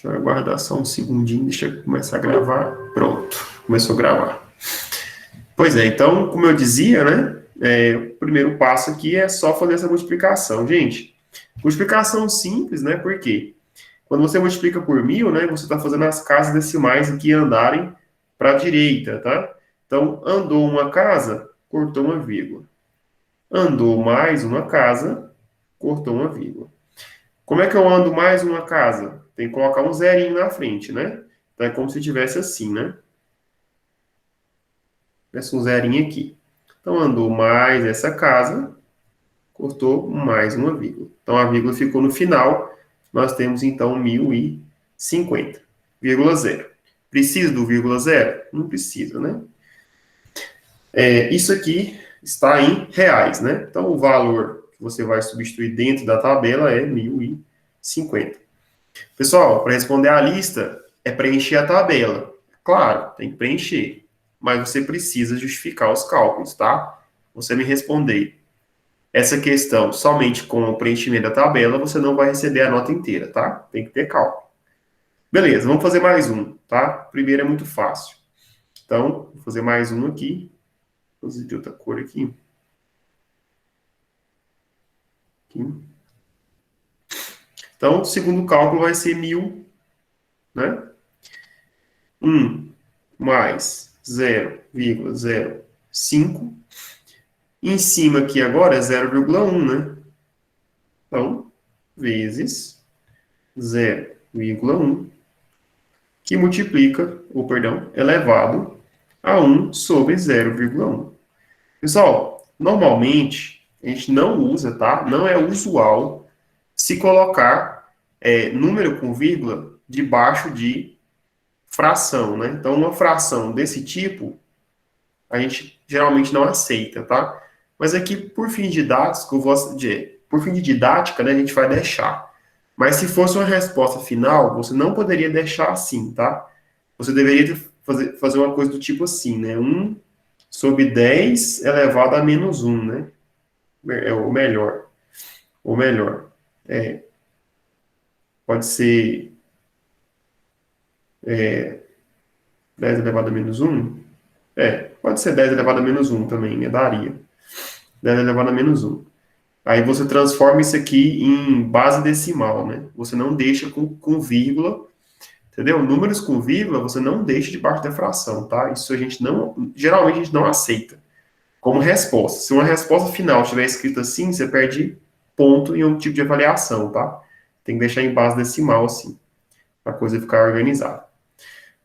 Deixa eu aguardar só um segundinho, deixa eu começar a gravar. Pronto, começou a gravar. Pois é, então, como eu dizia, né? O primeiro passo aqui é só fazer essa multiplicação. Gente, multiplicação simples, né? Por quê? Quando você multiplica por 1.000, né? Você está fazendo as casas decimais aqui andarem para a direita, tá? Então, andou uma casa, cortou uma vírgula. Andou mais uma casa, cortou uma vírgula. Como é que eu ando mais uma casa? Tem que colocar um zerinho na frente, né? Então é como se tivesse assim, né? Tivesse um zerinho aqui. Então andou mais essa casa, cortou mais uma vírgula. Então a vírgula ficou no final. Nós temos então 1.050, vírgula zero. Precisa do vírgula zero? Não precisa, né? Isso aqui está em reais, né? Então o valor que você vai substituir dentro da tabela é 1.050. Pessoal, para responder a lista, é preencher a tabela. Claro, tem que preencher. Mas você precisa justificar os cálculos, tá? Você me responder essa questão somente com o preenchimento da tabela, você não vai receber a nota inteira, tá? Tem que ter cálculo. Beleza, vamos fazer mais um, tá? Primeiro é muito fácil. Então, vou fazer mais um aqui. Vou fazer de outra cor aqui. Então, o segundo cálculo vai ser 1.000, né? 1 mais 0,05. Em cima aqui agora é 0,1, né? Então, vezes 0,1, que multiplica, ou perdão, elevado a 1 sobre 0,1. Pessoal, normalmente a gente não usa, tá? Não é usual se colocar número com vírgula debaixo de fração, né? Então, uma fração desse tipo, a gente geralmente não aceita, tá? Mas aqui, por fim didático, por fim de didática, né, a gente vai deixar. Mas se fosse uma resposta final, você não poderia deixar assim, tá? Você deveria fazer uma coisa do tipo assim, né? 1 sobre 10 elevado a menos 1, né? É o melhor. Ou melhor. Pode ser 10 elevado a menos 1? Pode ser 10 elevado a menos 1 também, né? Daria. 10 elevado a menos 1. Aí você transforma isso aqui em base decimal, né? Você não deixa com vírgula, entendeu? Números com vírgula você não deixa debaixo da fração, tá? Isso a gente não, geralmente a gente não aceita como resposta. Se uma resposta final estiver escrita assim, você perde ponto em um tipo de avaliação, tá? Tem que deixar em base decimal assim, para a coisa ficar organizada.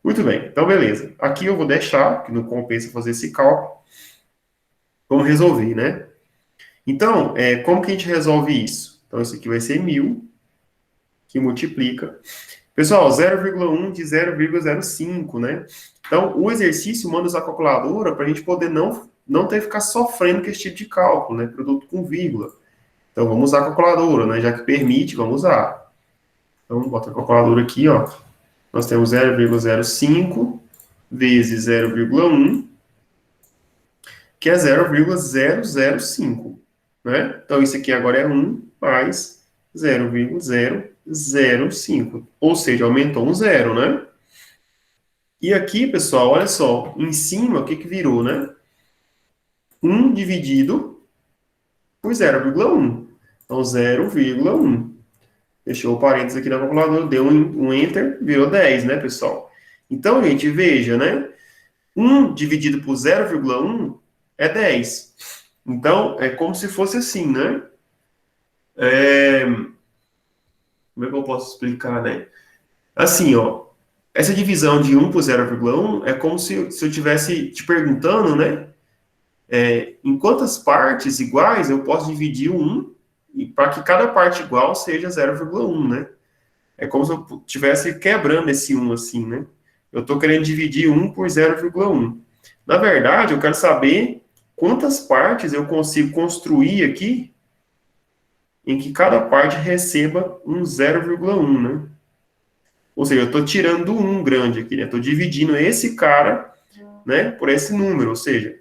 Muito bem, então beleza. Aqui eu vou deixar, que não compensa fazer esse cálculo. Vamos resolver, né? Então, como que a gente resolve isso? Então, isso aqui vai ser 1.000, que multiplica. Pessoal, 0,1 de 0,05, né? Então, o exercício manda usar a calculadora para a gente poder não ter que ficar sofrendo com esse tipo de cálculo, né? Produto com vírgula. Então, vamos usar a calculadora, né? Já que permite, vamos usar. Então, vamos botar a calculadora aqui, ó. Nós temos 0,05 vezes 0,1, que é 0,005, né? Então, isso aqui agora é 1 mais 0,005. Ou seja, aumentou um zero, né? E aqui, pessoal, olha só. Em cima, o que que virou, né? 1 dividido por 0,1. Então, 0,1. Fechou o parênteses aqui na calculadora, deu um Enter, virou 10, né, pessoal? Então, gente, veja, né? 1 dividido por 0,1 é 10. Então, é como se fosse assim, né? Como é que eu posso explicar, né? Assim, ó. Essa divisão de 1 por 0,1 é como se eu estivesse te perguntando, né? Em quantas partes iguais eu posso dividir o 1 para que cada parte igual seja 0,1, né? É como se eu estivesse quebrando esse 1 assim, né? Eu estou querendo dividir 1 por 0,1. Na verdade, eu quero saber quantas partes eu consigo construir aqui em que cada parte receba um 0,1, né? Ou seja, eu estou tirando do 1 grande aqui, né? Estou dividindo esse cara, né, por esse número. Ou seja,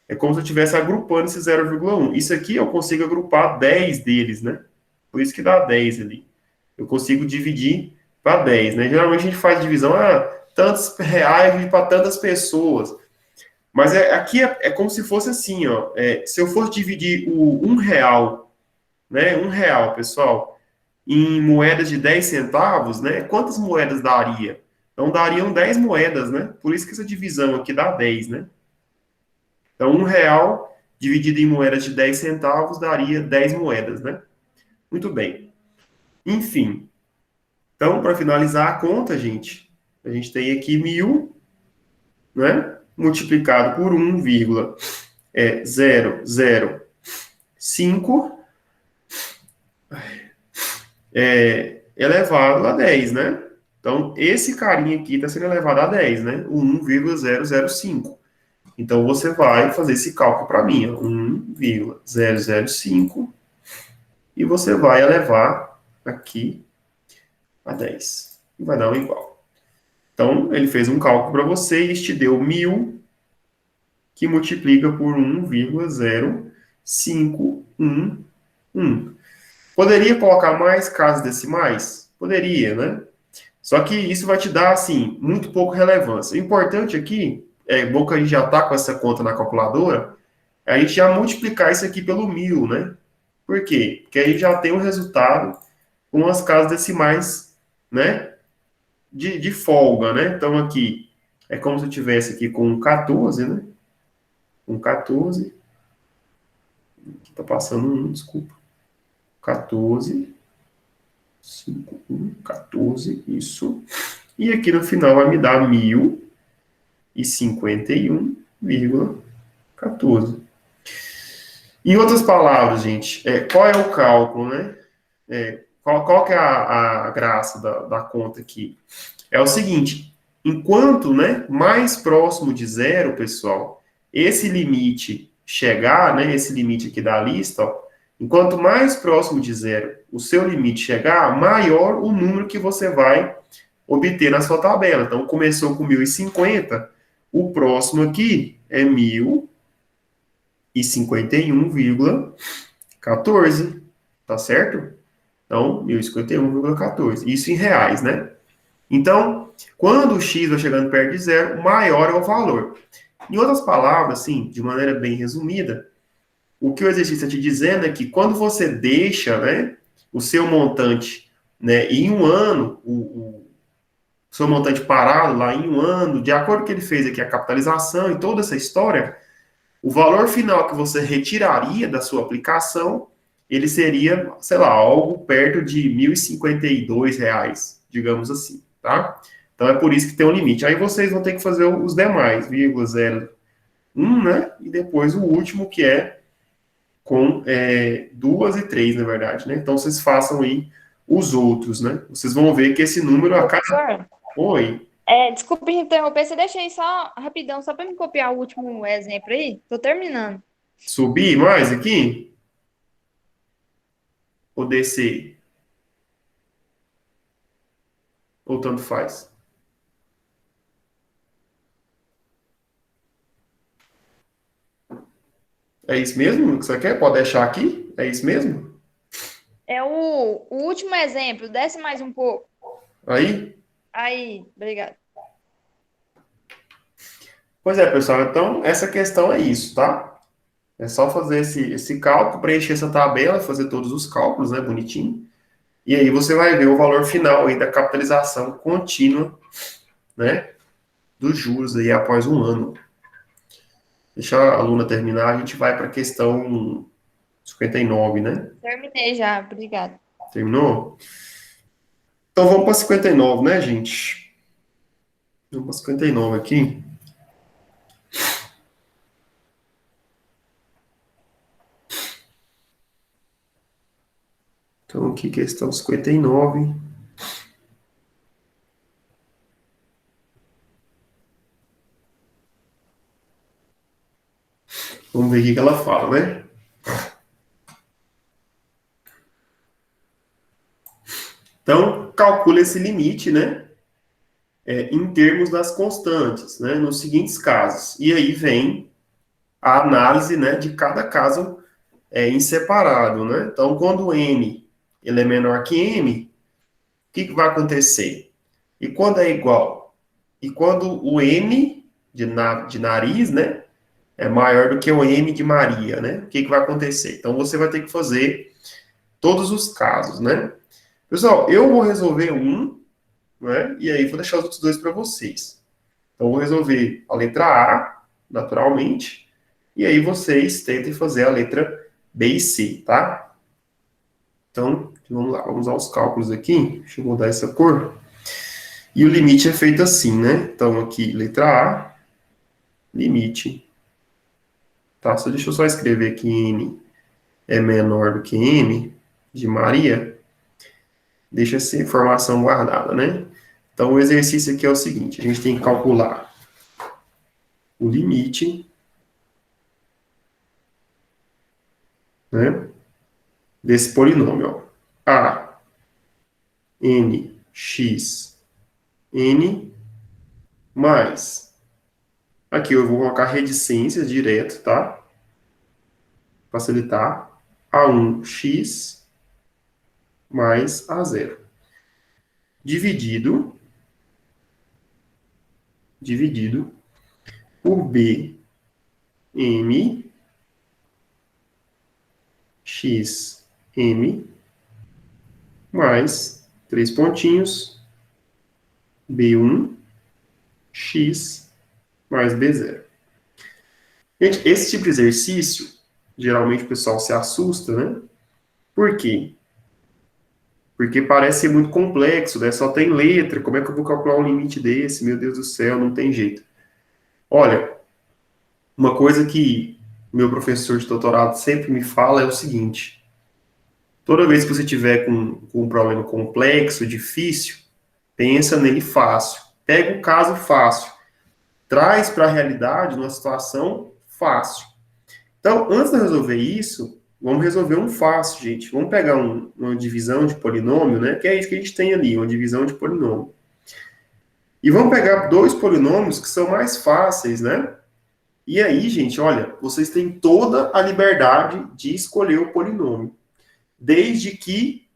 é como se eu estivesse agrupando esse 0,1. Isso aqui eu consigo agrupar 10 deles, né? Por isso que dá 10 ali. Eu consigo dividir para 10, né? Geralmente a gente faz divisão, tantos reais para tantas pessoas. Mas aqui é como se fosse assim, ó. Se eu fosse dividir o R$ 1, né? R$ 1, pessoal, em moedas de 10 centavos, né? Quantas moedas daria? Então, dariam 10 moedas, né? Por isso que essa divisão aqui dá 10, né? Então, R$ 1 dividido em moedas de 10 centavos daria 10 moedas, né? Muito bem. Enfim. Então, para finalizar a conta, gente, a gente tem aqui 1.000, né? Multiplicado por 1,005 elevado a 10, né? Então, esse carinha aqui está sendo elevado a 10, né? O 1,005. Então, você vai fazer esse cálculo para mim, ó, 1,005, e você vai elevar aqui a 10. E vai dar um igual. Então, ele fez um cálculo para você e te deu 1.000, que multiplica por 1,0511. Poderia colocar mais casas decimais? Poderia, né? Só que isso vai te dar, assim, muito pouco relevância. O importante aqui, é bom que a gente já está com essa conta na calculadora, é a gente já multiplicar isso aqui pelo 1.000, né? Por quê? Porque a gente já tem um resultado com as casas decimais, né? De folga, né? Então, aqui, é como se eu tivesse aqui com 14, né? Com 14. Aqui tá passando desculpa. 14. 5, 1, 14, isso. E aqui no final vai me dar 1.051,14. Em outras palavras, gente, qual é o cálculo, né? Qual que é a graça da conta aqui? É o seguinte, enquanto, né, mais próximo de zero, pessoal, esse limite chegar, né, esse limite aqui da lista, ó, enquanto mais próximo de zero o seu limite chegar, maior o número que você vai obter na sua tabela. Então, começou com 1.050, o próximo aqui é 1.051,14, tá certo? Então, 1.051,14. Isso em reais, né? Então, quando o x vai chegando perto de zero, maior é o valor. Em outras palavras, assim, de maneira bem resumida, o que o exercício está te dizendo é que quando você deixa, né, o seu montante, né, em um ano, o seu montante parado lá em um ano, de acordo com o que ele fez aqui, a capitalização e toda essa história, o valor final que você retiraria da sua aplicação, ele seria, sei lá, algo perto de R$ 1.052, digamos assim, tá? Então é por isso que tem um limite. Aí vocês vão ter que fazer os demais, 0,01, né? E depois o último, que é com 2 e 3, na verdade, né? Então vocês façam aí os outros, né? Vocês vão ver que esse número a cada... Professor, Oi, desculpe interromper, você deixa aí só rapidão, só para me copiar o último exemplo aí? Tô terminando. subir mais aqui? Ou descer? Ou tanto faz? É isso mesmo que você quer? Pode deixar aqui? É isso mesmo? É o último exemplo, desce mais um pouco. Aí? Aí, obrigado. Pois é, pessoal. Então, essa questão é isso, tá? É só fazer esse cálculo, preencher essa tabela, fazer todos os cálculos, né? Bonitinho. E aí você vai ver o valor final aí da capitalização contínua, né? Dos juros aí após um ano. Deixa a aluna terminar, a gente vai para a questão 59, né? Terminei já, obrigado. Terminou? Então vamos para 59, né, gente? Vamos para 59 aqui. Então aqui, questão 59. Vamos ver o que ela fala, né? Então, calcula esse limite, né? Em termos das constantes, né? Nos seguintes casos. E aí vem a análise, né, de cada caso em separado, né? Então, quando n ele é menor que m, que vai acontecer? E quando é igual? E quando o N de nariz, né, é maior do que o M de Maria, né? O que vai acontecer? Então, você vai ter que fazer todos os casos, né? Pessoal, eu vou resolver um, né? E aí vou deixar os outros dois para vocês. Então, eu vou resolver a letra A, naturalmente, e aí vocês tentem fazer a letra B e C, tá? Então, vamos lá, vamos aos cálculos aqui. Deixa eu mudar essa cor. E o limite é feito assim, né? Então, aqui, letra A, limite, tá? Deixa eu só escrever aqui N é menor do que M de Maria, deixa essa informação guardada, né? Então, o exercício aqui é o seguinte, a gente tem que calcular o limite, né, desse polinômio, ó. A, N, X, N, mais, aqui eu vou colocar reticências direto, tá? Facilitar, A1x mais A0. Dividido por B, M, X, M, mais, três pontinhos, B1, X, mais B0. Gente, esse tipo de exercício, geralmente o pessoal se assusta, né? Por quê? Porque parece ser muito complexo, né? Só tem letra, como é que eu vou calcular um limite desse? Meu Deus do céu, não tem jeito. Olha, uma coisa que meu professor de doutorado sempre me fala é o seguinte: toda vez que você tiver com um problema complexo, difícil, pensa nele fácil. Pega o caso fácil, traz para a realidade uma situação fácil. Então, antes de resolver isso, vamos resolver um fácil, gente. Vamos pegar uma divisão de polinômio, né? Que é isso que a gente tem ali, uma divisão de polinômio. E vamos pegar dois polinômios que são mais fáceis, né? E aí, gente, olha, vocês têm toda a liberdade de escolher o polinômio, desde que,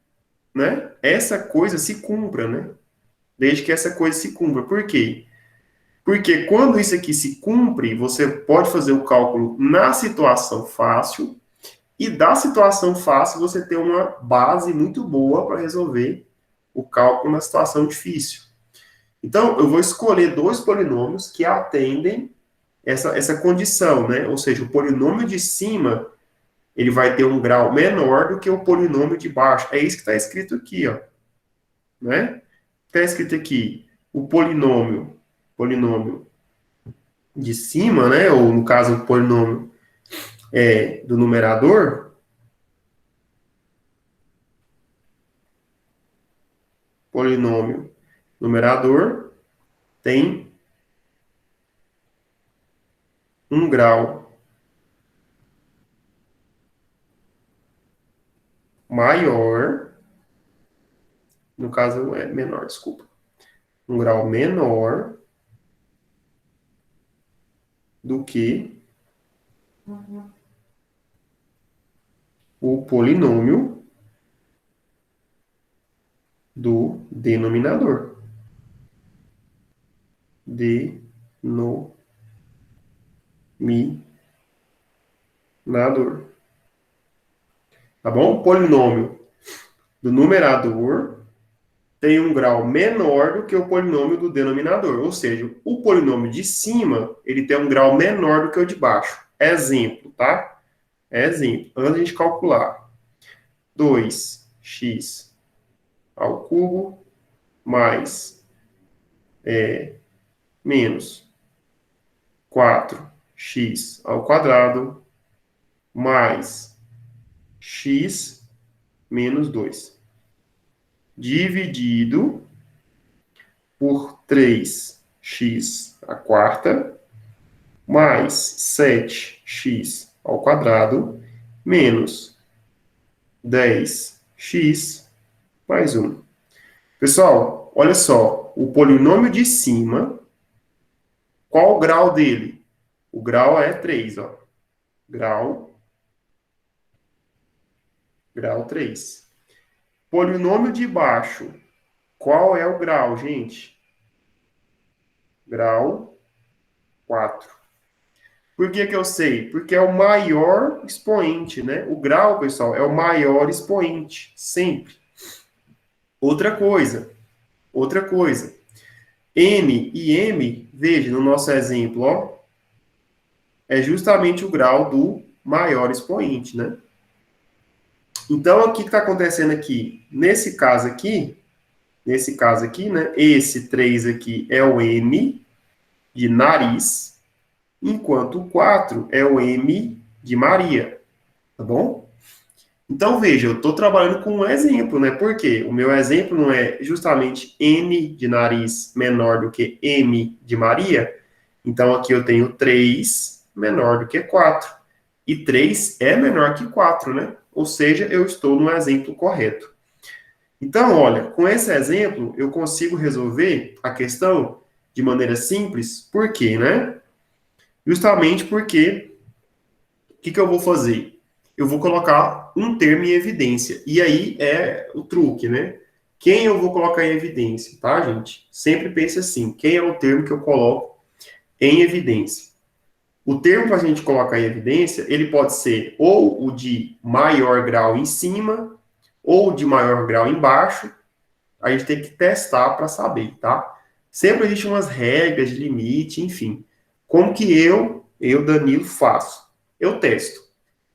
né, essa coisa se cumpra, né? Desde que essa coisa se cumpra. Por quê? Porque quando isso aqui se cumpre, você pode fazer o cálculo na situação fácil, e da situação fácil você tem uma base muito boa para resolver o cálculo na situação difícil. Então, eu vou escolher dois polinômios que atendem essa condição, né? Ou seja, o polinômio de cima ele vai ter um grau menor do que o polinômio de baixo. É isso que está escrito aqui, ó, né? Está escrito aqui o polinômio de cima, né? Ou no caso o polinômio do numerador, polinômio numerador tem um grau maior, no caso é menor, desculpa, um grau menor do que o polinômio do denominador. Denominador. Tá bom? O polinômio do numerador tem um grau menor do que o polinômio do denominador. Ou seja, o polinômio de cima, ele tem um grau menor do que o de baixo. Exemplo, tá? Exemplo. Antes de a gente calcular. 2x ao cubo mais menos 4x ao quadrado mais x menos 2. Dividido por 3x à quarta mais 7x ao quadrado menos 10x mais 1. Pessoal, olha só, o polinômio de cima, qual o grau dele? O grau é 3, ó. Grau 3. Polinômio de baixo, Qual é o grau, gente? Grau 4. Por que que eu sei? Porque é o maior expoente, né? O grau, pessoal, é o maior expoente, sempre. Outra coisa, outra coisa. N e M, veja, no nosso exemplo, ó, é justamente o grau do maior expoente, né? Então, o que está acontecendo aqui? Nesse caso aqui, né? Esse 3 aqui é o M de nariz, enquanto o 4 é o M de Maria, tá bom? Então, veja, eu estou trabalhando com um exemplo, né? Por quê? O meu exemplo não é justamente N de nariz menor do que M de Maria. Então, aqui eu tenho 3 menor do que 4. E 3 é menor que 4, né? Ou seja, eu estou no exemplo correto. Então, olha, com esse exemplo, eu consigo resolver a questão de maneira simples. Por quê, né? Justamente porque o que eu vou fazer? Eu vou colocar um termo em evidência. E aí é o truque, né? Quem eu vou colocar em evidência, tá, gente? Sempre pense assim: quem é o termo que eu coloco em evidência? O termo para a gente colocar em evidência, ele pode ser ou o de maior grau em cima, ou de maior grau embaixo. A gente tem que testar para saber, tá? Sempre existem umas regras de limite, enfim. Como que Danilo, faço? Eu testo.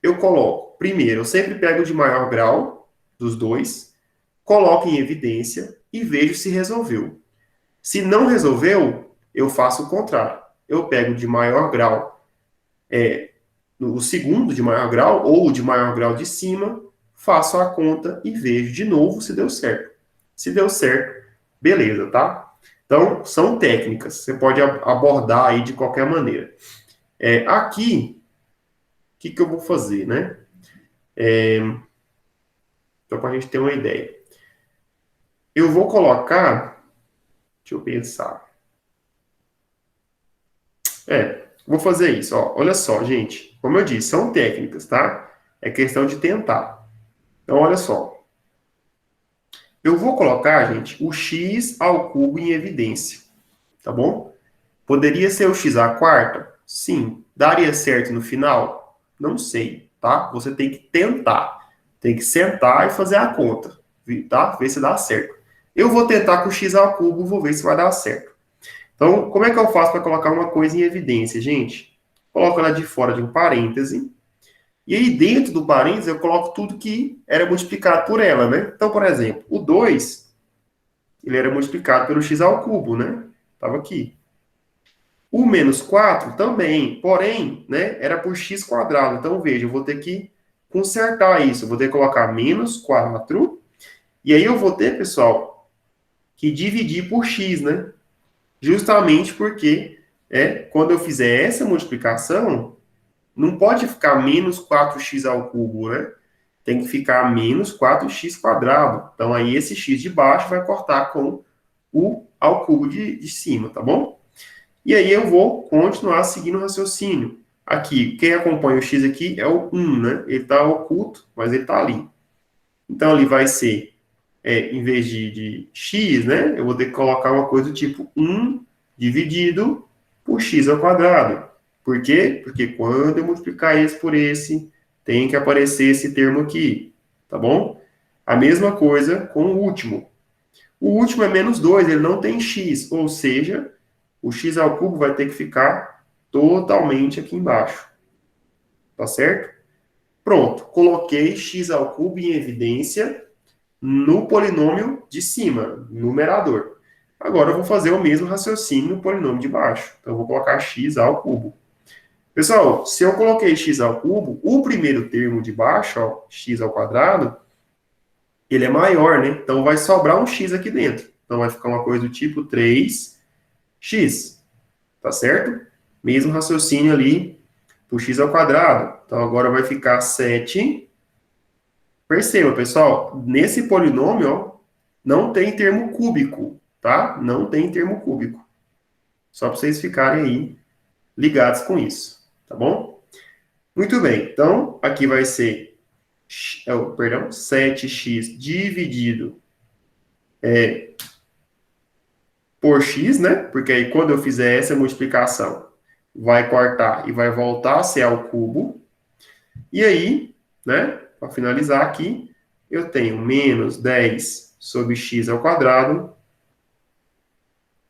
Eu coloco, primeiro, eu sempre pego o de maior grau dos dois, coloco em evidência e vejo se resolveu. Se não resolveu, eu faço o contrário. Eu pego de maior grau, o segundo de maior grau, ou o de maior grau de cima, faço a conta e vejo de novo se deu certo. Se deu certo, beleza, tá? Então, são técnicas. Você pode abordar aí de qualquer maneira. Aqui, o que eu vou fazer, né? Então, para a gente ter uma ideia. Eu vou colocar. Deixa eu pensar. Vou fazer isso. Ó. Olha só, gente. Como eu disse, são técnicas, tá? É questão de tentar. Então, olha só. Eu vou colocar, gente, o x ao cubo em evidência, tá bom? Poderia ser o x à quarta? Sim. Daria certo no final? Não sei, tá? Você tem que tentar. Tem que sentar e fazer a conta, tá? Ver se dá certo. Eu vou tentar com o x ao cubo, vou ver se vai dar certo. Então, como é que eu faço para colocar uma coisa em evidência, gente? Coloco ela de fora de um parêntese. E aí, dentro do parêntese, eu coloco tudo que era multiplicado por ela, né? Então, por exemplo, o 2 ele era multiplicado pelo x ao cubo, né? Estava aqui. O menos 4 também, porém, né, era por x quadrado. Então, veja, eu vou ter que consertar isso. Eu vou ter que colocar menos 4. E aí eu vou ter, pessoal, que dividir por x, né? Justamente porque quando eu fizer essa multiplicação, não pode ficar menos 4x ao cubo, né? Tem que ficar menos 4x quadrado. Então, aí esse x de baixo vai cortar com o ao cubo de cima, tá bom? E aí eu vou continuar seguindo o raciocínio. Aqui, quem acompanha o x aqui é o 1, né? Ele está oculto, mas ele está ali. Então, ele vai ser, em vez de x, né? Eu vou ter que colocar uma coisa do tipo 1 dividido por x ao quadrado. Por quê? Porque quando eu multiplicar esse por esse, tem que aparecer esse termo aqui, tá bom? A mesma coisa com o último. O último é menos 2, ele não tem x, ou seja, o x ao cubo vai ter que ficar totalmente aqui embaixo. Tá certo? Pronto, coloquei x ao cubo em evidência no polinômio de cima, numerador. Agora eu vou fazer o mesmo raciocínio no polinômio de baixo. Então eu vou colocar x ao cubo. Pessoal, se eu coloquei x ao cubo, o primeiro termo de baixo, ó, x ao quadrado, ele é maior, né? Então vai sobrar um x aqui dentro. Então vai ficar uma coisa do tipo 3x. Tá certo? Mesmo raciocínio ali por x ao quadrado. Então agora vai ficar 7. Perceba, pessoal, nesse polinômio, ó, não tem termo cúbico, tá? Não tem termo cúbico. Só para vocês ficarem aí ligados com isso, tá bom? Muito bem, então aqui vai ser, perdão, 7x dividido por x, né? Porque aí quando eu fizer essa multiplicação, vai cortar e vai voltar a ser ao cubo. E aí, né? Para finalizar aqui, eu tenho menos 10 sobre x ao quadrado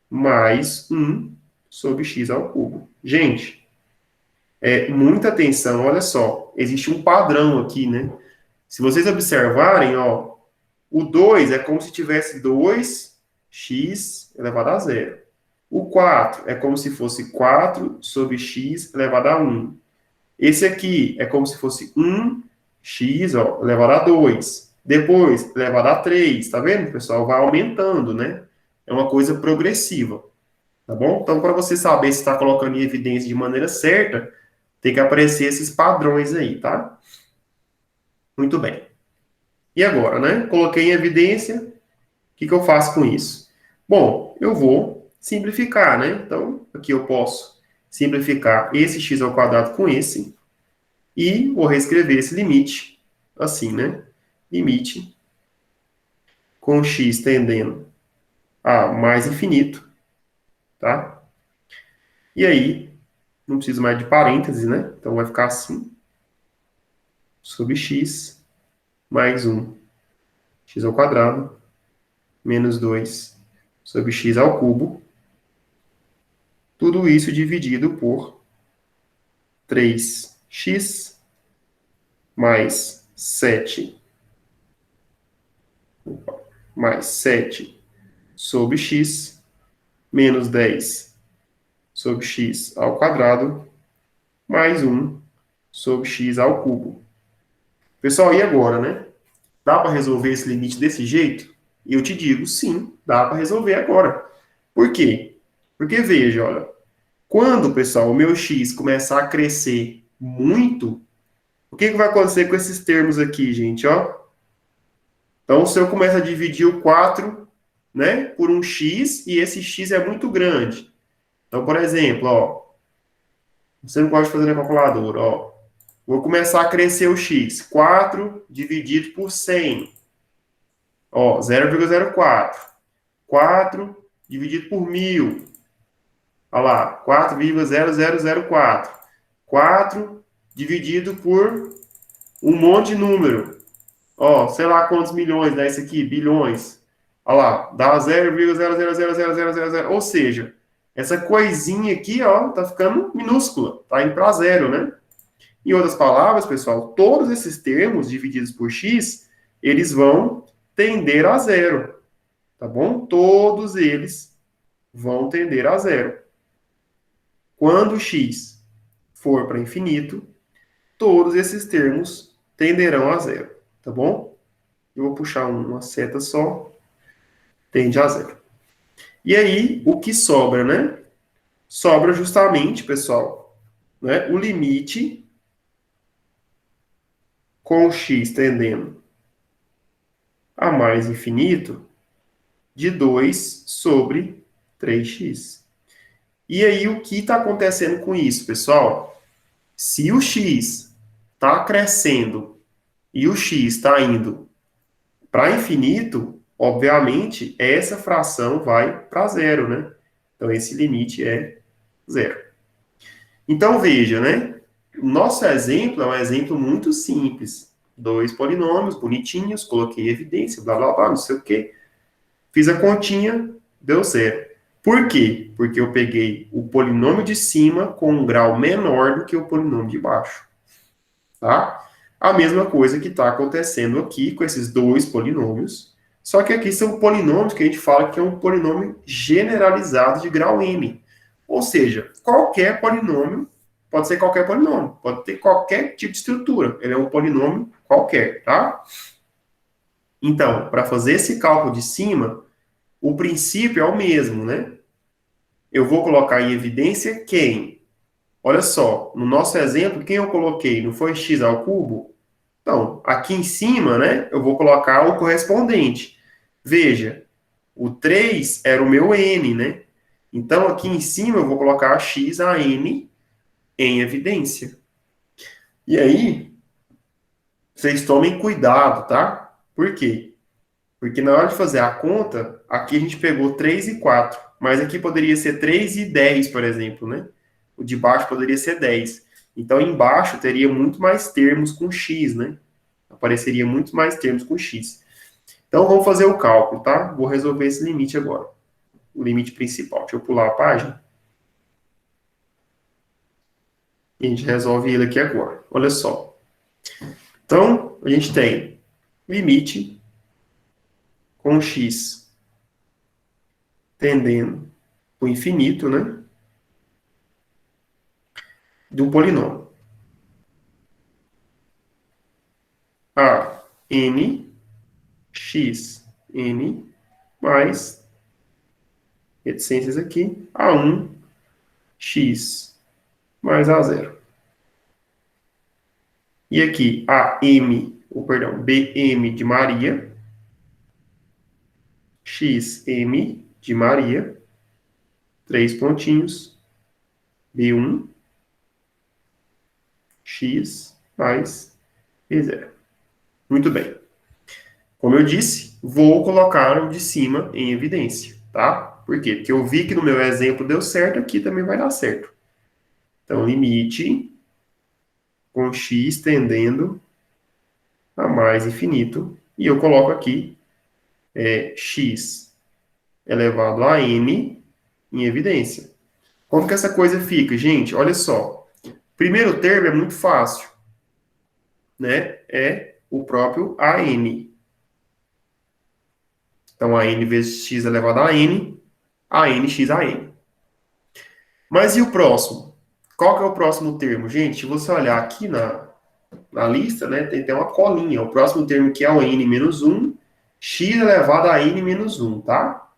mais 1 sobre x ao cubo. Gente, muita atenção, olha só. Existe um padrão aqui, né? Se vocês observarem, ó, o 2 é como se tivesse 2x elevado a zero. O 4 é como se fosse 4 sobre x elevado a 1. Esse aqui é como se fosse 1x ó, elevado a 2. Depois, elevado a 3. Tá vendo, pessoal? Vai aumentando, né? É uma coisa progressiva. Tá bom? Então, para você saber se está colocando em evidência de maneira certa, tem que aparecer esses padrões aí, tá? Muito bem. E agora, né? Coloquei em evidência, o que eu faço com isso? Bom, eu vou simplificar, né? Então, aqui eu posso simplificar esse x ao quadrado com esse e vou reescrever esse limite assim, né? Limite com x tendendo a mais infinito, tá? E aí, não preciso mais de parênteses, né? Então, vai ficar assim, sobre x mais 1, x ao quadrado, menos 2 sobre x ao cubo. Tudo isso dividido por 3x mais 7 mais 7 sobre x menos 10 sobre x ao quadrado mais 1 sobre x ao cubo. Pessoal, e agora, né? Dá para resolver esse limite desse jeito? E eu te digo, sim, dá para resolver agora. Por quê? Porque veja, olha, quando, pessoal, o meu x começar a crescer muito, o que vai acontecer com esses termos aqui, gente, ó? Então, se eu começo a dividir o 4, né, por um x, e esse x é muito grande. Então, por exemplo, ó, você não gosta de fazer na calculadora, ó. Vou começar a crescer o x. 4 dividido por 100. Ó, 0,04. 4 dividido por 1000. Olha lá, 4,0004. 4 dividido por um monte de número. Ó, sei lá quantos milhões dá isso aqui, bilhões. Olha lá, dá 0,000000. Ou seja, essa coisinha aqui, ó, tá ficando minúscula, tá indo para zero, né? Em outras palavras, pessoal, todos esses termos divididos por x, eles vão tender a zero, tá bom? Todos eles vão tender a zero. Quando x for para infinito, todos esses termos tenderão a zero, tá bom? Eu vou puxar uma seta só, tende a zero. E aí, o que sobra, né? Sobra justamente, pessoal, né, o limite com x tendendo a mais infinito de 2 sobre 3x. E aí, o que está acontecendo com isso, pessoal? Se o x está crescendo e o x está indo para infinito, obviamente, essa fração vai para zero, né? Então, esse limite é zero. Então, veja, né? O nosso exemplo é um exemplo muito simples. Dois polinômios bonitinhos, coloquei evidência, blá, blá, blá, não sei o quê. Fiz a continha, deu zero. Por quê? Porque eu peguei o polinômio de cima com um grau menor do que o polinômio de baixo. Tá? A mesma coisa que está acontecendo aqui com esses dois polinômios, só que aqui são polinômios que a gente fala que é um polinômio generalizado de grau m. Ou seja, qualquer polinômio, pode ser qualquer polinômio, pode ter qualquer tipo de estrutura, ele é um polinômio qualquer, tá? Então, para fazer esse cálculo de cima, o princípio é o mesmo, né? Eu vou colocar em evidência quem? Olha só, no nosso exemplo, quem eu coloquei? Não foi x ao cubo? Então, aqui em cima, né, eu vou colocar o correspondente. Veja, o 3 era o meu n, né? Então, aqui em cima eu vou colocar x a n em evidência. E aí, vocês tomem cuidado, tá? Por quê? Porque na hora de fazer a conta, aqui a gente pegou 3 e 4. Mas aqui poderia ser 3 e 10, por exemplo, né? O de baixo poderia ser 10. Então, embaixo teria muito mais termos com x, né? Apareceria muito mais termos com x. Então, vamos fazer o cálculo, tá? Vou resolver esse limite agora. O limite principal. Deixa eu pular a página. E a gente resolve ele aqui agora. Olha só. Então, a gente tem limite com x tendendo para o infinito, né? Do polinômio. A n x n mais reticências aqui, A1 x mais A0. E aqui, BM de Maria, XM de Maria, 3 pontinhos, B1, X mais B0. Muito bem. Como eu disse, vou colocar o de cima em evidência, tá? Por quê? Porque eu vi que no meu exemplo deu certo, aqui também vai dar certo. Então, limite com x tendendo a mais infinito. E eu coloco aqui x elevado a n em evidência. Como que essa coisa fica? Gente, olha só. Primeiro termo é muito fácil, né? É o próprio AN. Então, AN vezes x elevado a n, AN x a n. Mas e o próximo? Qual que é o próximo termo? Gente, se você olhar aqui na lista, né, tem uma colinha. O próximo termo que é o n menos 1, x elevado a n menos 1, tá?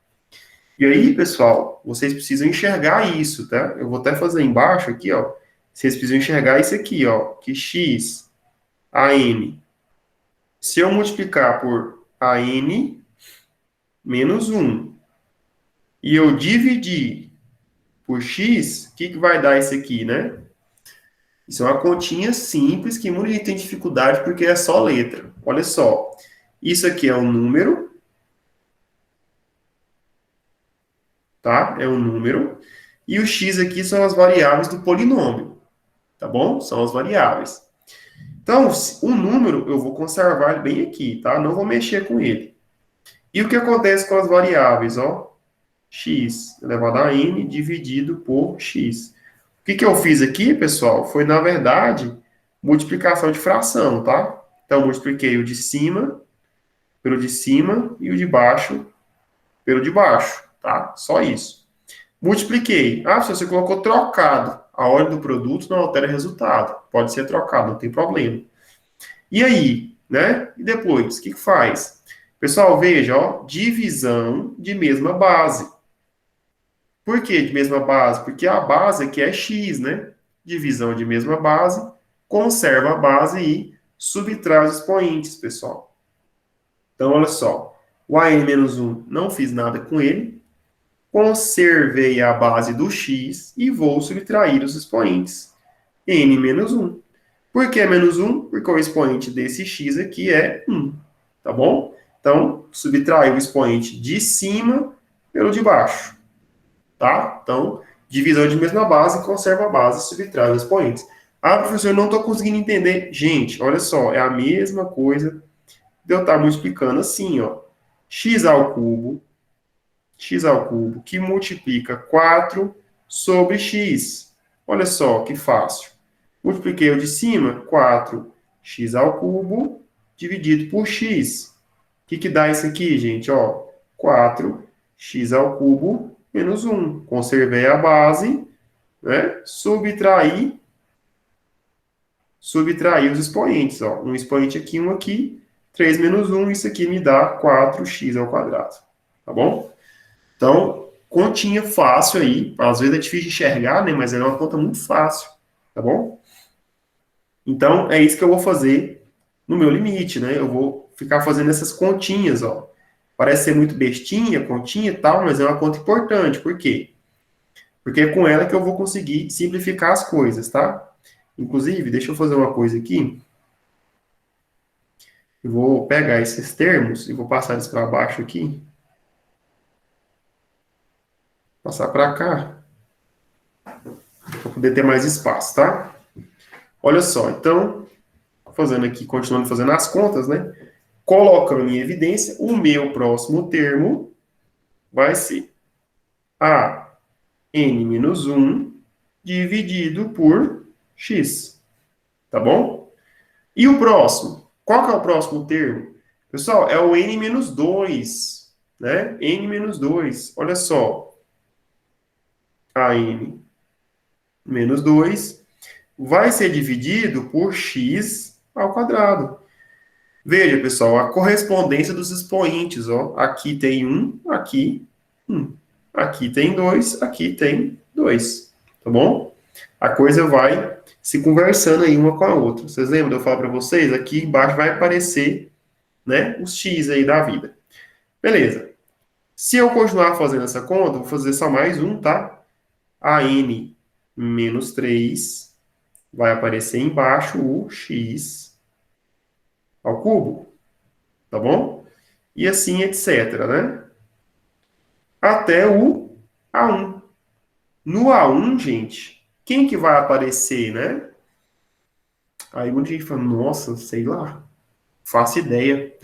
E aí, pessoal, vocês precisam enxergar isso, tá? Eu vou até fazer embaixo aqui, ó. Vocês precisam enxergar isso aqui, ó. Que x a n, se eu multiplicar por a n menos 1 e eu dividir por x, o que vai dar isso aqui, né? Isso é uma continha simples que muita gente tem dificuldade porque é só letra. Olha só. Isso aqui é um número, tá? É um número. E o x aqui são as variáveis do polinômio, tá bom? São as variáveis. Então, o número eu vou conservar bem aqui, tá? Não vou mexer com ele. E o que acontece com as variáveis, ó? X elevado a n dividido por x. O que eu fiz aqui, pessoal, foi, na verdade, multiplicação de fração, tá? Então, multipliquei o de cima pelo de cima e o de baixo pelo de baixo, tá? Só isso. Multipliquei. Ah, se você colocou trocado. A ordem do produto não altera o resultado. Pode ser trocado, não tem problema. E aí, né? E depois, o que faz? Pessoal, veja, ó, divisão de mesma base. Por que de mesma base? Porque a base aqui é x, né? Divisão de mesma base, conserva a base e subtrai os expoentes, pessoal. Então, olha só. O AN-1 não fiz nada com ele. Conservei a base do x e vou subtrair os expoentes. N-1. Por que menos 1? Porque o expoente desse x aqui é 1. Tá bom? Então, subtrai o expoente de cima pelo de baixo. Tá? Então, divisão de mesma base, conserva a base, subtrai os expoentes. Ah, professor, eu não estou conseguindo entender. Gente, olha só, é a mesma coisa de eu estar multiplicando assim, ó. X ao cubo, que multiplica 4 sobre x. Olha só, que fácil. Multipliquei o de cima, 4x ao cubo, dividido por x. O que dá isso aqui, gente? Ó, 4x ao cubo menos 1. Conservei a base, né? Subtrair os expoentes. Ó. Um expoente aqui, um aqui. 3 menos 1, isso aqui me dá 4x ao quadrado. Tá bom? Então, continha fácil aí. Às vezes é difícil de enxergar, né? Mas é uma conta muito fácil. Tá bom? Então, é isso que eu vou fazer no meu limite, né? Eu vou ficar fazendo essas continhas, ó. Parece ser muito bestinha, continha e tal, mas é uma conta importante. Por quê? Porque é com ela que eu vou conseguir simplificar as coisas, tá? Inclusive, deixa eu fazer uma coisa aqui. Eu vou pegar esses termos e vou passar eles para baixo aqui. Passar para cá, para poder ter mais espaço, tá? Olha só, então, fazendo aqui, continuando fazendo as contas, né? Colocando em evidência, o meu próximo termo vai ser a n menos 1 dividido por x, tá bom? E o próximo? Qual que é o próximo termo? Pessoal, é o n menos 2, né? N menos 2. Olha só, a n menos 2 vai ser dividido por x ao quadrado. Veja, pessoal, a correspondência dos expoentes, ó. Aqui tem 1, aqui 1. Aqui tem 2, aqui tem 2. Tá bom? A coisa vai se conversando aí uma com a outra. Vocês lembram de eu falar para vocês? Aqui embaixo vai aparecer, né, os x aí da vida. Beleza. Se eu continuar fazendo essa conta, vou fazer só mais um, tá? A n menos 3 vai aparecer embaixo o x ao cubo, tá bom? E assim, etc, né? Até o A1. No A1, gente, quem que vai aparecer, né? Aí muita gente fala, nossa, sei lá, faço ideia.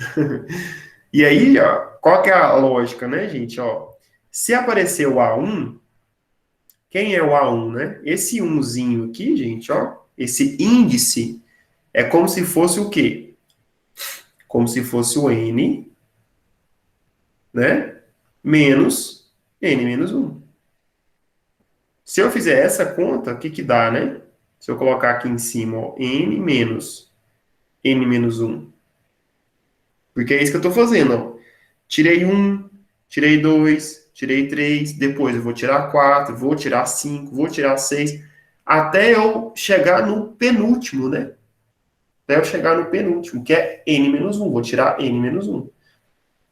E aí, ó, qual que é a lógica, né, gente? Ó, se aparecer o A1, quem é o A1, né? Esse 1zinho aqui, gente, ó, esse índice é como se fosse o quê? Como se fosse o N, né? Menos N menos 1. Se eu fizer essa conta, o que que dá, né? Se eu colocar aqui em cima, ó, N menos 1. Porque é isso que eu estou fazendo, ó. Tirei 1, tirei 2, tirei 3, depois eu vou tirar 4, vou tirar 5, vou tirar 6, até eu chegar no penúltimo, né? Até eu chegar no penúltimo, que é N menos 1. Vou tirar N menos 1.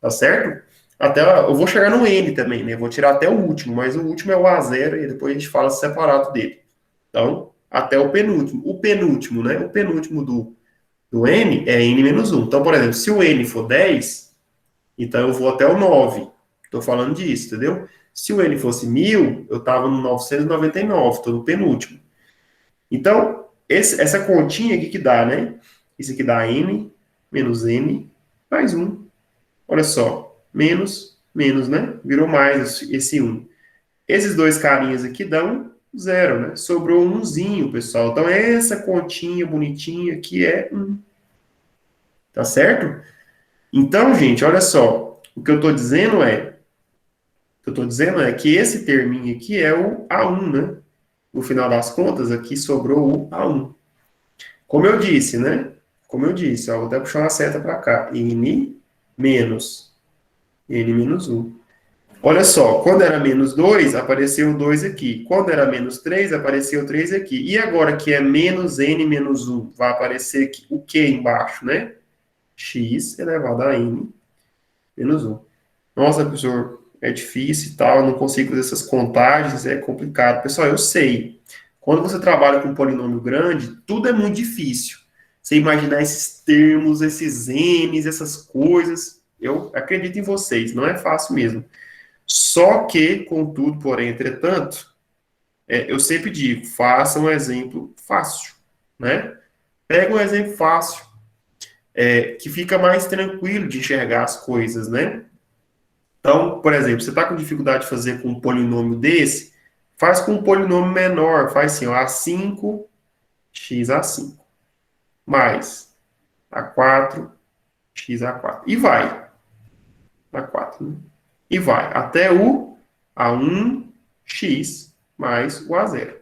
Tá certo? Até eu vou chegar no N também, né? Vou tirar até o último, mas o último é o A0 e depois a gente fala separado dele. Então, até o penúltimo. O penúltimo, né? O penúltimo do N é N menos 1. Então, por exemplo, se o N for 10, então eu vou até o 9. Estou falando disso, entendeu? Se o N fosse 1000, eu estava no 999, estou no penúltimo. Então, essa continha aqui que dá, né? Isso aqui dá N menos N mais 1. Olha só, menos, menos, né? Virou mais esse 1. Esses dois carinhas aqui dão 0, né? Sobrou um umzinho, pessoal. Então, essa continha bonitinha aqui é 1. Tá certo? Então, gente, olha só. O que eu estou dizendo é que esse terminho aqui é o A1, né? No final das contas, aqui sobrou o A1. Como eu disse, né? Como eu disse, ó, vou até puxar uma seta para cá. N menos 1. Olha só, quando era menos 2, apareceu o 2 aqui. Quando era menos 3, apareceu o 3 aqui. E agora que é menos n menos 1, vai aparecer aqui, o que embaixo, né? X elevado a n menos 1. Nossa, professor, é difícil e tal, não consigo fazer essas contagens, é complicado. Pessoal, eu sei. Quando você trabalha com um polinômio grande, tudo é muito difícil. Você imaginar esses termos, esses n's, essas coisas. Eu acredito em vocês, não é fácil mesmo. Só que, contudo, porém, entretanto, eu sempre digo, faça um exemplo fácil, né? Pega um exemplo fácil, que fica mais tranquilo de enxergar as coisas, né? Então, por exemplo, você está com dificuldade de fazer com um polinômio desse, faz com um polinômio menor, faz assim, ó, A5, x A5, mais A4, x A4, e vai, A4, né? E vai até o A1x mais o A0,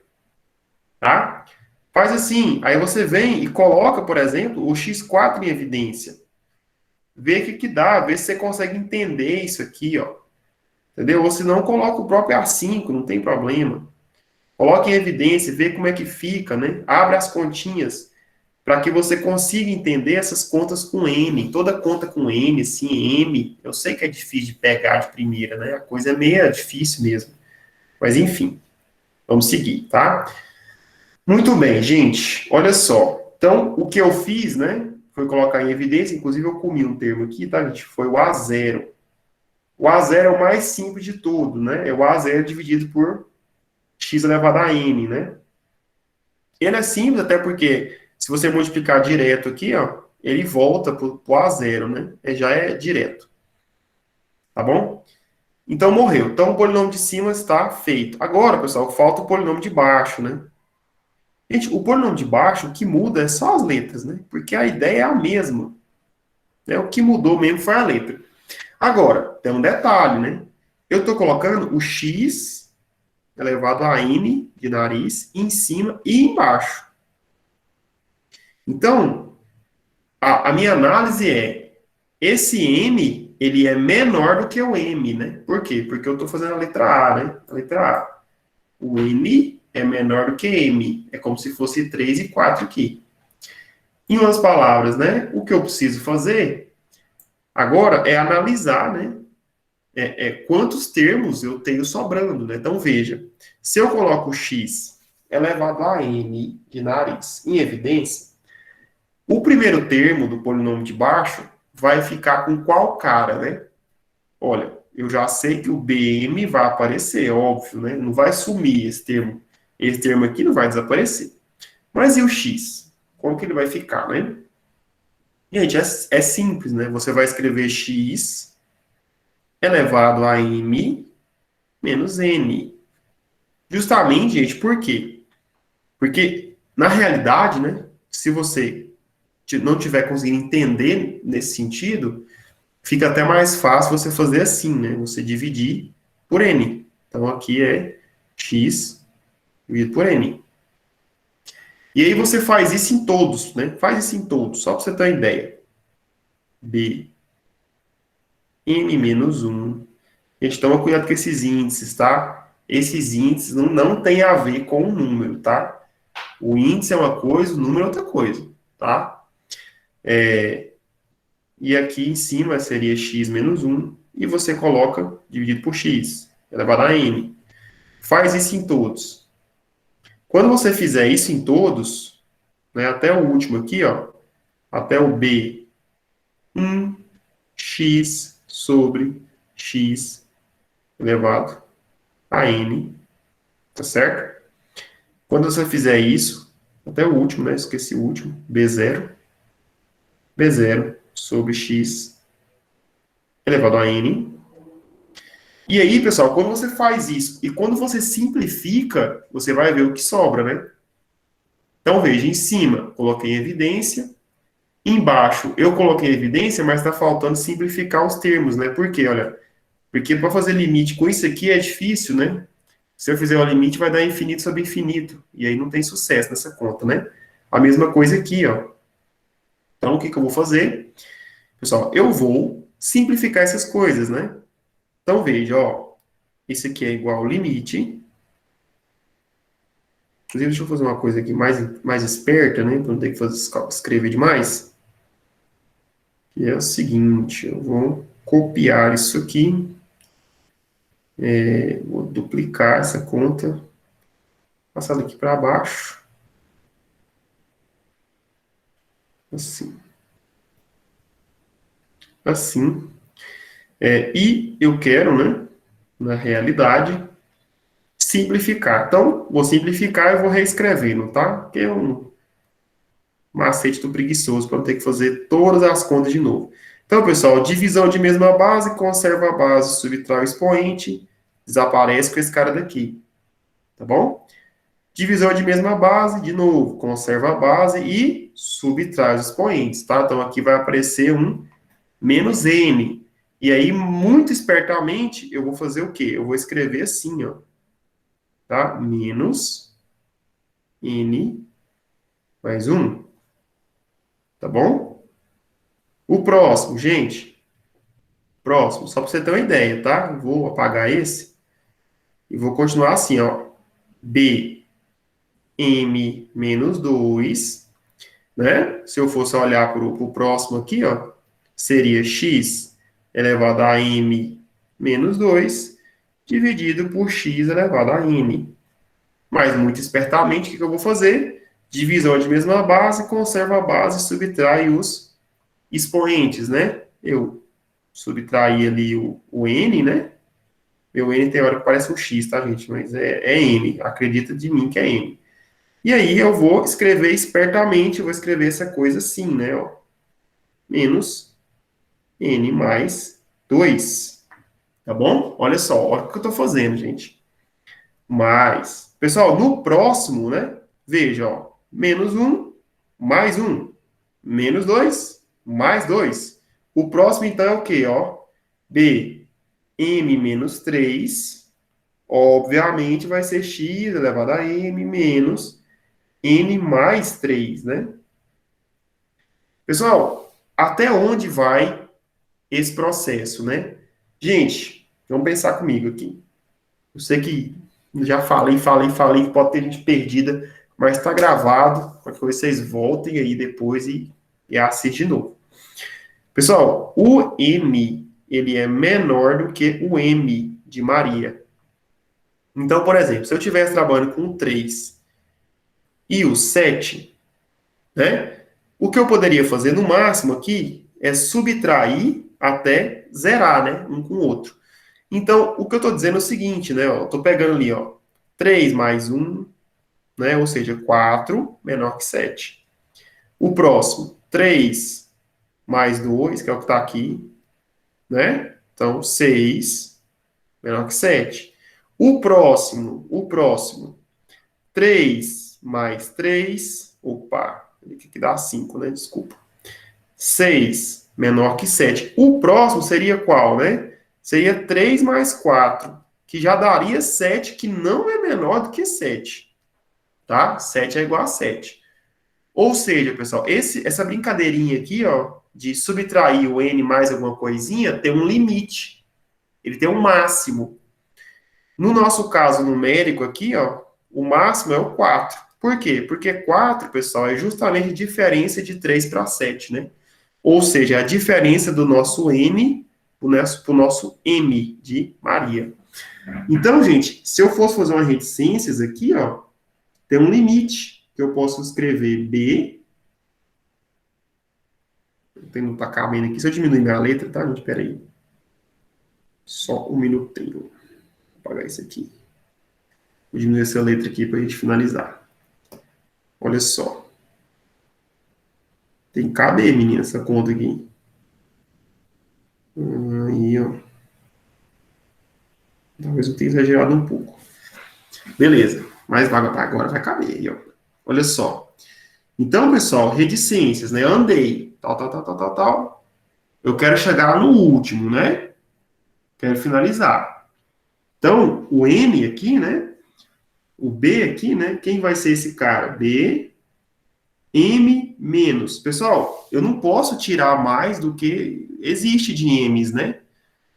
tá? Faz assim, aí você vem e coloca, por exemplo, o x4 em evidência. Vê o que dá, vê se você consegue entender isso aqui, ó. Entendeu? Ou se não, coloca o próprio A5, não tem problema. Coloque em evidência, vê como é que fica, né? Abre as continhas para que você consiga entender essas contas com N. Toda conta com N, assim, M, eu sei que é difícil de pegar de primeira, né? A coisa é meio difícil mesmo. Mas, enfim, vamos seguir, tá? Muito bem, gente. Olha só. Então, o que eu fiz, né? Foi colocar em evidência, inclusive eu comi um termo aqui, tá, gente? Foi o A0. O A0 é o mais simples de tudo, né? É o A0 dividido por x elevado a n, né? Ele é simples até porque, se você multiplicar direto aqui, ó, ele volta para o A0, né? Já é direto, tá bom? Então, morreu. Então, o polinômio de cima está feito. Agora, pessoal, falta o polinômio de baixo, né? Gente, o polinômio de baixo, o que muda é só as letras, né? Porque a ideia é a mesma, né? O que mudou mesmo foi a letra. Agora, tem um detalhe, né? Eu estou colocando o x elevado a n de nariz em cima e embaixo. Então, a minha análise é, esse n, ele é menor do que o m, né? Por quê? Porque eu estou fazendo a letra A, né? A letra A. O n é menor do que m. É como se fosse 3 e 4 aqui. Em outras palavras, né? O que eu preciso fazer agora é analisar, né? Quantos termos eu tenho sobrando, né? Então, veja. Se eu coloco x elevado a n de nariz em evidência, o primeiro termo do polinômio de baixo vai ficar com qual cara, né? Olha, eu já sei que o BM vai aparecer, óbvio, né? Não vai sumir esse termo. Esse termo aqui não vai desaparecer. Mas e o X? Como que ele vai ficar, né? Gente, é simples, né? Você vai escrever X elevado a M menos N. Justamente, gente, por quê? Porque, na realidade, né? Se você não tiver conseguindo entender nesse sentido, fica até mais fácil você fazer assim, né? Você dividir por N. Então, aqui é X dividido por N. E aí você faz isso em todos, né? Faz isso em todos, só para você ter uma ideia. B, N menos 1. Gente, toma cuidado com esses índices, tá? Esses índices não tem a ver com o número, tá? O índice é uma coisa, o número é outra coisa, tá? E aqui em cima seria x menos 1, e você coloca dividido por x, elevado a n. Faz isso em todos. Quando você fizer isso em todos, né, até o último aqui, ó, até o b, 1x sobre x elevado a n, tá certo? Quando você fizer isso, até o último, né, esqueci o último, b0 sobre x elevado a n. E aí, pessoal, quando você faz isso e quando você simplifica, você vai ver o que sobra, né? Então, veja, em cima, coloquei em evidência. Embaixo, eu coloquei em evidência, mas está faltando simplificar os termos, né? Por quê? Olha, porque para fazer limite com isso aqui é difícil, né? Se eu fizer o limite, vai dar infinito sobre infinito. E aí não tem sucesso nessa conta, né? A mesma coisa aqui, ó. Então, o que que eu vou fazer? Pessoal, eu vou simplificar essas coisas, né? Então, veja, ó. Isso aqui é igual ao limite. Inclusive, deixa eu fazer uma coisa aqui mais esperta, né? Para não ter que escrever demais. Que é o seguinte, eu vou copiar isso aqui. Vou duplicar essa conta. Passar daqui para baixo. Assim. Assim. E eu quero, né? Na realidade, simplificar. Então, vou simplificar e vou reescrevendo, tá? Que é um macete do preguiçoso para não ter que fazer todas as contas de novo. Então, pessoal, divisão de mesma base, conserva a base, subtrai o expoente, desaparece com esse cara daqui. Tá bom? Divisão de mesma base, de novo, conserva a base e subtrai os expoentes, tá? Então, aqui vai aparecer um menos n. E aí, muito espertamente, eu vou fazer o quê? Eu vou escrever assim, ó. Tá? Menos n mais 1. Tá bom? O próximo, gente. Próximo, só para você ter uma ideia, tá? Vou apagar esse e vou continuar assim, ó. B, M menos 2, né? Se eu fosse olhar para o próximo aqui, ó, seria x elevado a m menos 2 dividido por x elevado a n. Mas, muito espertamente, o que eu vou fazer? Divisão de mesma base, conserva a base e subtrai os expoentes, né? Eu subtrair ali o N, né? Meu N tem hora que parece um X, tá, gente? Mas é N. Acredita de mim que é N. E aí eu vou escrever espertamente, eu vou escrever essa coisa assim, né? Ó, menos N mais 2. Tá bom? Olha só, olha o que eu tô fazendo, gente. Mais. Pessoal, no próximo, né? Veja, ó. Menos um, mais um. Menos 2, mais 2. O próximo, então, é o quê, ó? B, M menos 3. Obviamente, vai ser x elevado a m menos n mais 3, né? Pessoal, até onde vai esse processo, né? Gente, vamos pensar comigo aqui. Eu sei que já falei, que pode ter gente perdida, mas está gravado, para que vocês voltem aí depois e assistam de novo. Pessoal, o M, ele é menor do que o M de Maria. Então, por exemplo, se eu estivesse trabalhando com o 3 e o 7, né? O que eu poderia fazer no máximo aqui é subtrair até zerar, né? Um com o outro. Então, o que eu estou dizendo é o seguinte, né? Eu estou pegando ali, ó, 3 mais 1, né? Ou seja, 4 menor que 7. O próximo, 3 mais 2, que é o que está aqui, né? Então, 6 menor que 7. O próximo, 3 mais 3, opa, aqui dá 5, né? Desculpa. 6 menor que 7. O próximo seria qual, né? Seria 3 mais 4, que já daria 7, que não é menor do que 7. Tá? 7 é igual a 7. Ou seja, pessoal, essa brincadeirinha aqui, ó, de subtrair o n mais alguma coisinha, tem um limite. Ele tem um máximo. No nosso caso numérico aqui, ó, o máximo é o 4. Por quê? Porque 4, pessoal, é justamente a diferença de 3 para 7, né? Ou seja, a diferença do nosso n para o nosso m de Maria. Então, gente, se eu fosse fazer uma reticências aqui, ó, tem um limite que eu posso escrever b. Não está cabendo aqui. Se eu diminuir minha letra, tá, gente? Pera aí. Só um minutinho. Vou apagar isso aqui. Vou diminuir essa letra aqui para a gente finalizar. Olha só. Tem que caber, menina, essa conta aqui. Aí, ó. Talvez eu tenha exagerado um pouco. Beleza. Mas agora vai caber aí, ó. Olha só. Então, pessoal, reticências, né? Andei. Tal. Eu quero chegar no último, né? Quero finalizar. Então, o N aqui, né? O B aqui, né? Quem vai ser esse cara? B, M menos. Pessoal, eu não posso tirar mais do que existe de M's, né?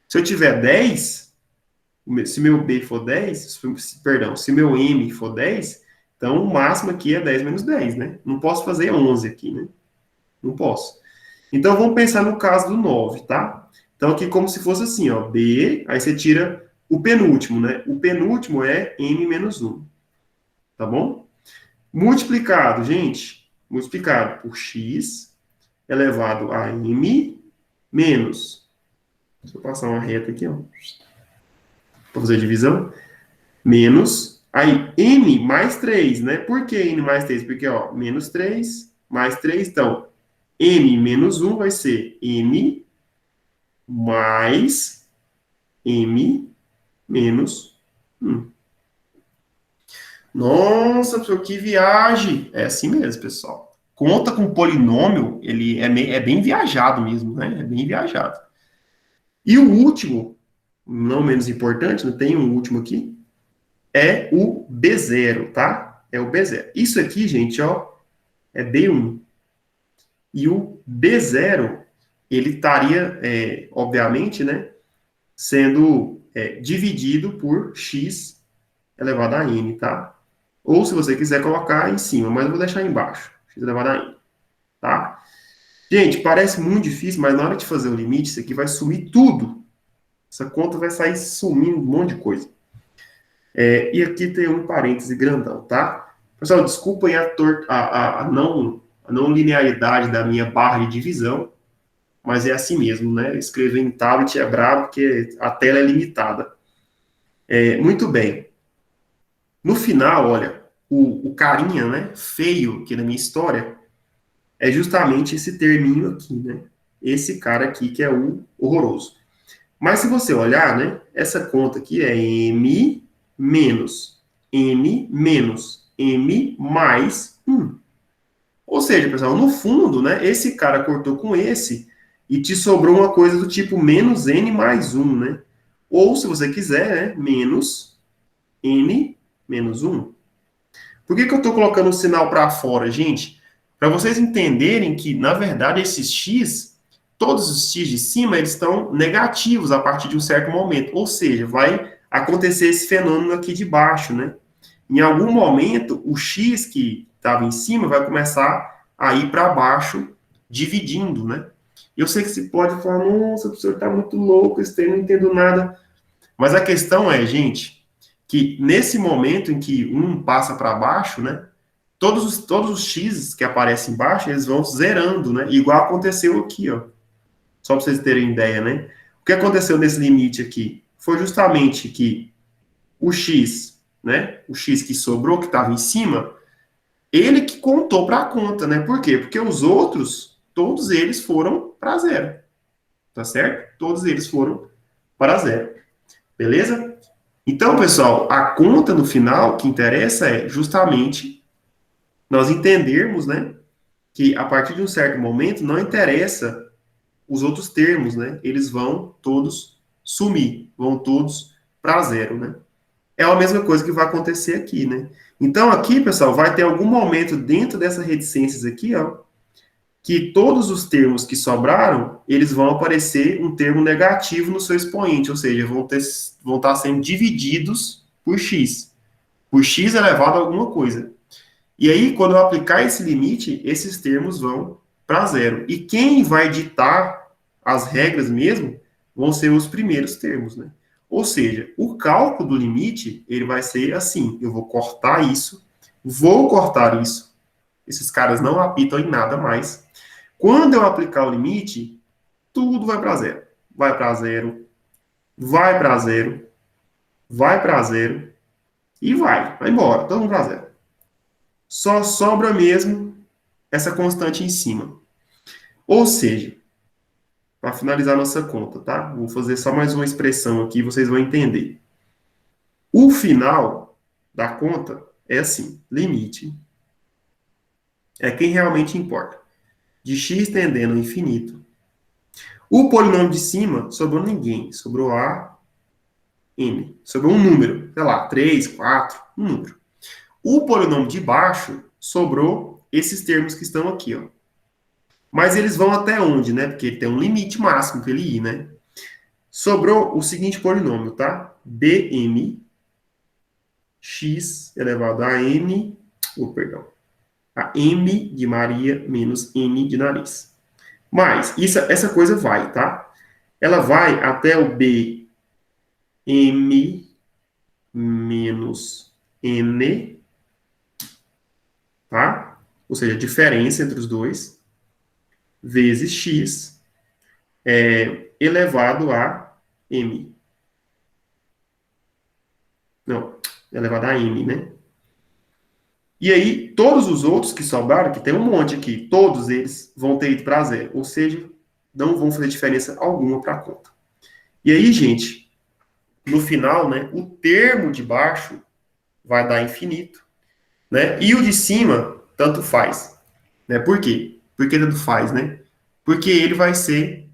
Se eu tiver 10, se meu B for 10, perdão, se meu M for 10, então o máximo aqui é 10 menos 10, né? Não posso fazer 11 aqui, né? Não posso. Então, vamos pensar no caso do 9, tá? Então, aqui como se fosse assim, ó, B, aí você tira o penúltimo, né? O penúltimo é M menos 1, tá bom? Multiplicado, gente, multiplicado por X elevado a M menos, deixa eu passar uma reta aqui, ó, para fazer a divisão, menos, aí N mais 3, né? Por que N mais 3? Porque, ó, menos 3 mais 3, então, M menos 1 vai ser M mais M menos 1. Nossa, professor, que viagem! É assim mesmo, pessoal. Conta com polinômio, ele é bem viajado mesmo, né? É bem viajado. E o último, não menos importante, não tem um último aqui, é o B0, tá? É o B0. Isso aqui, gente, ó, é B1. E o B0, ele estaria, obviamente, né, sendo dividido por x elevado a n, tá? Ou se você quiser colocar em cima, mas eu vou deixar embaixo, x elevado a n, tá? Gente, parece muito difícil, mas na hora de fazer o limite, isso aqui vai sumir tudo. Essa conta vai sair sumindo um monte de coisa. E aqui tem um parêntese grandão, tá? Pessoal, desculpem a não linearidade da minha barra de divisão, mas é assim mesmo, né? Escrever em tablet é brabo porque a tela é limitada. Muito bem. No final, olha, o carinha, né, feio aqui na minha história, é justamente esse terminho aqui, né? Esse cara aqui que é o horroroso. Mas se você olhar, né, essa conta aqui é M menos M menos M mais 1. Ou seja, pessoal, no fundo, né, esse cara cortou com esse e te sobrou uma coisa do tipo menos N mais 1, né? Ou, se você quiser, né, menos N menos 1. Por que eu estou colocando o sinal para fora, gente? Para vocês entenderem que, na verdade, esses x, todos os x de cima, eles estão negativos a partir de um certo momento. Ou seja, vai acontecer esse fenômeno aqui de baixo, né? Em algum momento, o x que estava em cima vai começar a ir para baixo, dividindo, né? Eu sei que se pode falar, nossa, o professor está muito louco, eu não entendo nada. Mas a questão é, gente, que nesse momento em que um passa para baixo, né? Todos os x's que aparecem embaixo, eles vão zerando, né? Igual aconteceu aqui, ó. Só para vocês terem ideia, né? O que aconteceu nesse limite aqui? Foi justamente que o x, né? O x que sobrou, que estava em cima, ele que contou para a conta, né? Por quê? Porque os outros, todos eles foram para zero. Tá certo? Todos eles foram para zero. Beleza? Então, pessoal, a conta no final que interessa é justamente nós entendermos, né, que a partir de um certo momento não interessa os outros termos, né? Eles vão todos sumir, vão todos para zero, né? É a mesma coisa que vai acontecer aqui, né? Então, aqui, pessoal, vai ter algum momento dentro dessas reticências aqui, ó, que todos os termos que sobraram, eles vão aparecer um termo negativo no seu expoente, ou seja, vão estar sendo divididos por x elevado a alguma coisa. E aí, quando eu aplicar esse limite, esses termos vão para zero. E quem vai ditar as regras mesmo vão ser os primeiros termos, né? Ou seja, o cálculo do limite, ele vai ser assim, eu vou cortar isso, vou cortar isso, esses caras não apitam em nada mais. Quando eu aplicar o limite, tudo vai para zero. Vai para zero, vai para zero, vai para zero e vai embora, todo mundo para zero. Só sobra mesmo essa constante em cima. Ou seja, para finalizar nossa conta, tá? Vou fazer só mais uma expressão aqui, vocês vão entender. O final da conta é assim, limite é quem realmente importa. De x tendendo ao infinito. O polinômio de cima sobrou ninguém, sobrou a n, sobrou um número, sei lá, 3, 4, um número. O polinômio de baixo sobrou esses termos que estão aqui, ó. Mas eles vão até onde, né? Porque tem um limite máximo para ele ir, né? Sobrou o seguinte polinômio, tá? Bm x elevado a m, perdão, a m de Maria menos n de nariz. Mas essa coisa vai, tá? Ela vai até o bm menos n, tá? Ou seja, a diferença entre os dois, vezes x elevado a m. Não, elevado a m, né? E aí, todos os outros que sobraram, que tem um monte aqui, todos eles vão ter ido para zero. Ou seja, não vão fazer diferença alguma para a conta. E aí, gente, no final, né, o termo de baixo vai dar infinito, né? E o de cima, tanto faz. Né? Por quê? Por que tanto faz, né? Porque ele vai ser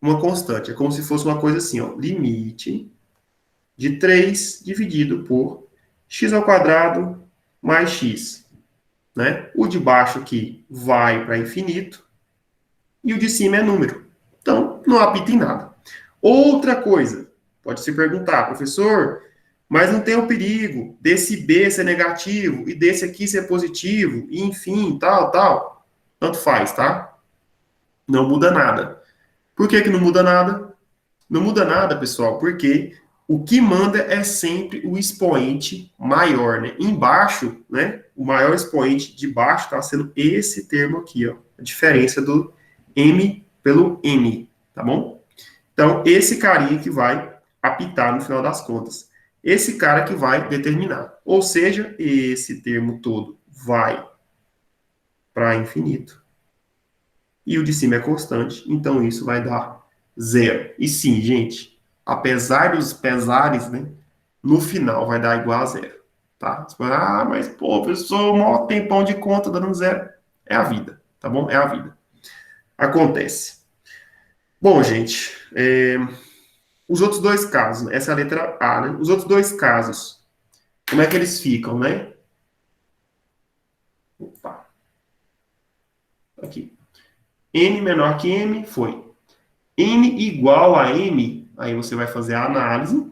uma constante. É como se fosse uma coisa assim, ó. Limite de 3 dividido por x ao quadrado mais x. Né? O de baixo aqui vai para infinito e o de cima é número. Então, não apita em nada. Outra coisa, pode se perguntar, professor, mas não tem o perigo desse B ser negativo e desse aqui ser positivo, e enfim, tal, tal. Tanto faz, tá? Não muda nada. Por que não muda nada? Não muda nada, pessoal, porque o que manda é sempre o expoente maior, né? Embaixo, né? O maior expoente de baixo está sendo esse termo aqui, ó. A diferença do M pelo N, tá bom? Então, esse carinha que vai apitar no final das contas. Esse cara que vai determinar. Ou seja, esse termo todo vai para infinito. E o de cima é constante, então isso vai dar zero. E sim, gente, apesar dos pesares, né, no final vai dar igual a zero. Tá? Você fala, mas pô, professor, o maior tempão de conta dando zero. É a vida, tá bom? É a vida. Acontece. Bom, gente, os outros dois casos, essa é a letra A, né? Os outros dois casos, como é que eles ficam, né? Opa, aqui. N menor que M foi. N igual a M, aí você vai fazer a análise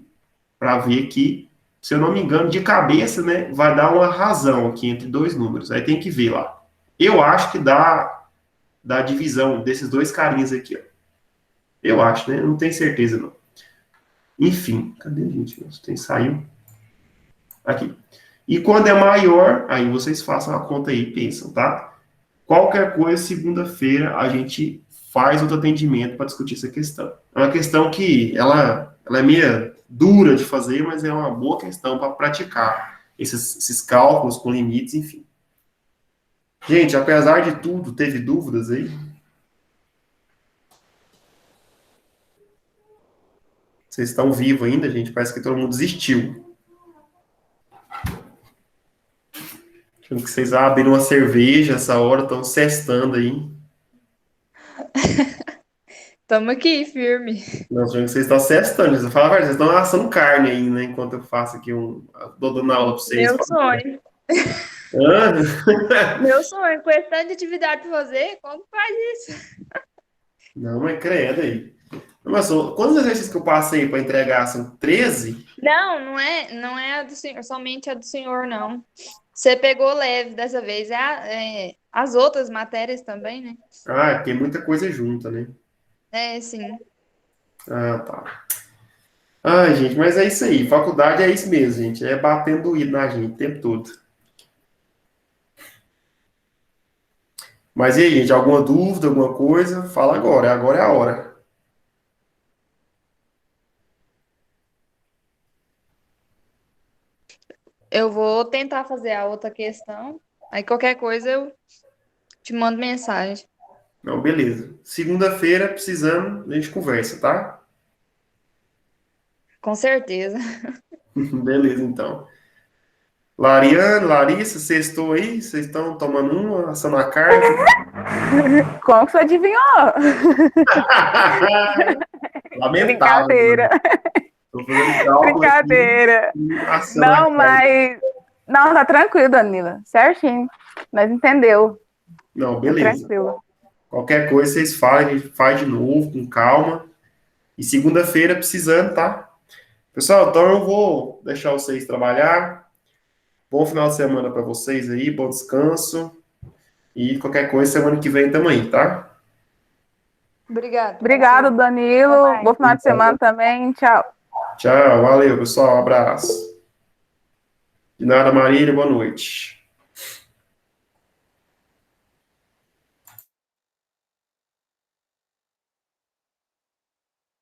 para ver que, se eu não me engano, de cabeça, né, vai dar uma razão aqui entre dois números. Aí tem que ver lá. Eu acho que dá a divisão desses dois carinhas aqui, ó. Eu acho, né? Eu não tenho certeza, não. Enfim, cadê, gente? Tem saiu. Aqui. E quando é maior, aí vocês façam a conta aí e pensam, tá? Qualquer coisa, segunda-feira, a gente faz outro atendimento para discutir essa questão. É uma questão que ela é meio dura de fazer, mas é uma boa questão para praticar esses cálculos com limites, enfim. Gente, apesar de tudo, teve dúvidas aí? Vocês estão vivos ainda, gente? Parece que todo mundo desistiu. Achando que vocês abrem uma cerveja essa hora, estão sextando aí. Tamo aqui, firme. Não, achando que vocês estão sextando. Vocês falam, vocês estão assando carne aí, né? Enquanto eu faço aqui tô dando aula para vocês. Meu sonho. Hã? Meu sonho. Com esse tanto de atividade pra fazer, como faz isso? Não, mas credo aí. Mas quantos exercícios que eu passei para entregar? São 13? Não é a do senhor, somente a do senhor, não. Você pegou leve dessa vez. As outras matérias também, né? Ah, tem muita coisa junta, né? É, sim. Ah, tá. Ai, gente, mas é isso aí. Faculdade é isso mesmo, gente. É batendo doído na gente o tempo todo. Mas e aí, gente, alguma dúvida, alguma coisa? Fala agora. Agora é a hora. Eu vou tentar fazer a outra questão. Aí qualquer coisa eu te mando mensagem. Não, beleza. Segunda-feira, precisando, a gente conversa, tá? Com certeza. Beleza, então. Lariane, Larissa, vocês estão aí? Vocês estão tomando uma, assando a carne? Como que você adivinhou? Lamentável, Brincadeira. né? Tô fazendo cálculo Brincadeira. aqui, assando a Não, carne. mas. Não, tá tranquilo, Danila. Certinho. Mas entendeu. Não, Tá beleza. tranquilo. Qualquer coisa vocês falem, a gente faz de novo, com calma. E segunda-feira precisando, tá? Pessoal, então eu vou deixar vocês trabalhar. Bom final de semana para vocês aí, bom descanso. E qualquer coisa, semana que vem tamo aí, tá? Obrigada. Obrigado, Danilo. Bom final de semana também. Tchau. Tchau, valeu, pessoal. Um abraço. De nada, Marília, boa noite.